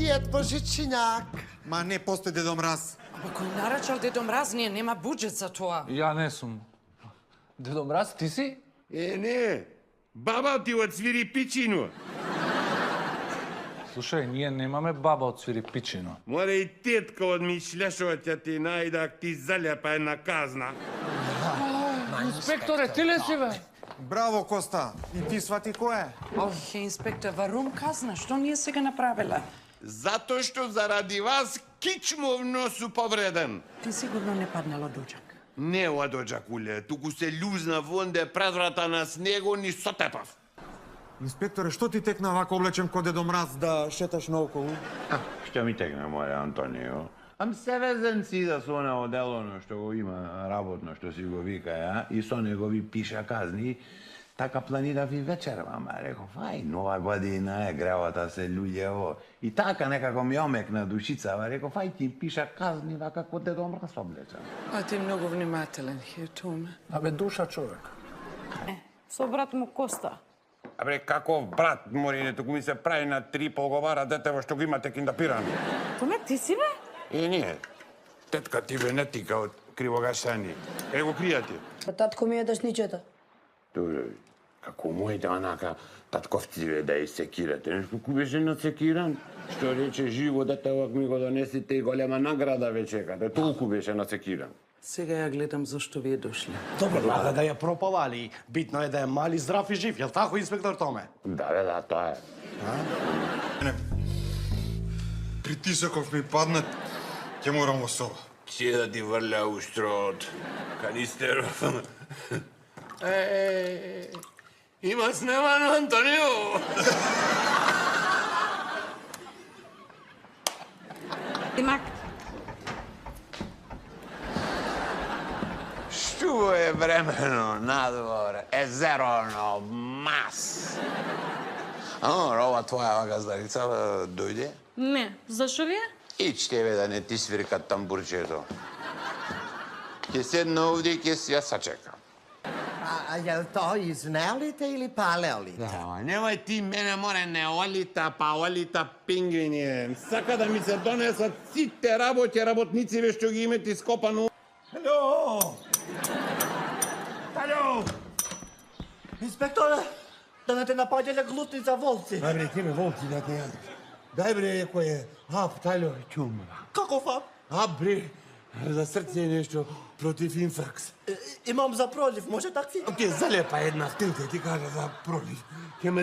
Дед Божичињак. Ма не постои Дедо Мраз. Ама кој нарачал Дедо Мраз, ние нема буџет за тоа. Ја не сум. Дедо Мраз, ти си? Не. Баба ти отсвири пичину. Слушај, ние немаме баба од Свирипичино. Мора и тетка од Мишлешова ќе ти најдак ти залепа една казна. Инспекторе, ти ли си, бе? Браво, Коста. И ти свати кој е? Охе, инспектор, варум казна, што ние сега направила? Затоа што заради вас кичмовно су повреден. Ти сигурно не паднало доџак. Не од оџакуле, туку се љузна вонде предврата на снего ни сотепав. Инспекторе, што ти текна вако облечен ко Дедо Мраз да шеташ наоколу? Што ми текне, море Антонио? Ам се везен си да со оно делоно што го има работно, што си го вика, ја, и со него ви пиша казни, така планирави вечер, мама, реков, ај, нова година е, гревата се луѓево. И така некако ми омекна душица, реков, ај ти пиша казни вака ко Дедо Мраз облечен. А ти многу внимателен, Хиртуме. Абе, душа човек. Со брат му Коста. Абре, каков брат, морине, туку ми се прави на 3 полговара детево што го имате киндапирано. Томе, ти си бе? И ние, тетка ти бе не тика од кривогашани. Его кријате. Татко ми е десничета. Добре, како моите онака татковци бе да секирате. Нешто ку беше насекиран. Што рече живо дете овак ми го донесите и голема награда ве чекате. Толку беше насекиран. Сега ја гледам зашто ви е дошли. Добро, мада да ја пропалали. Битно е да е мали, здрав и жив, јел тако, инспектор Томе? Да, бе, да, тоа е. Притисоков ми паднат, ќе морам во соба. Ќе да ти врля уштрот. Канистеров. Има снемано, Антонио. Димак, Што е времено надвор, езероно, мас. Ова твоја газдарица дојде? не, зашо ви е? Ич тебе да не ти свирка тамбурчето. Ќе седна овде и ќе си ја сачекам. А јел тоа из неолите или палеолите? Да, немај ти мене море неолита, паолита, пингвини. Сака да ми се донесат сите работници ве што ги имате ископано. Алло! Алло! Инспекторе, да не те напаѓале глутница волци. Бре, ти ме волци да те јадеш. Дај бре, кој е ап, тајло, чум. Каков ап? Ап, бре, за срце нешто против инфракс. Имам за пролив, може такси? Ќе залепа една стилка, ти кажа за пролив. Ќе ме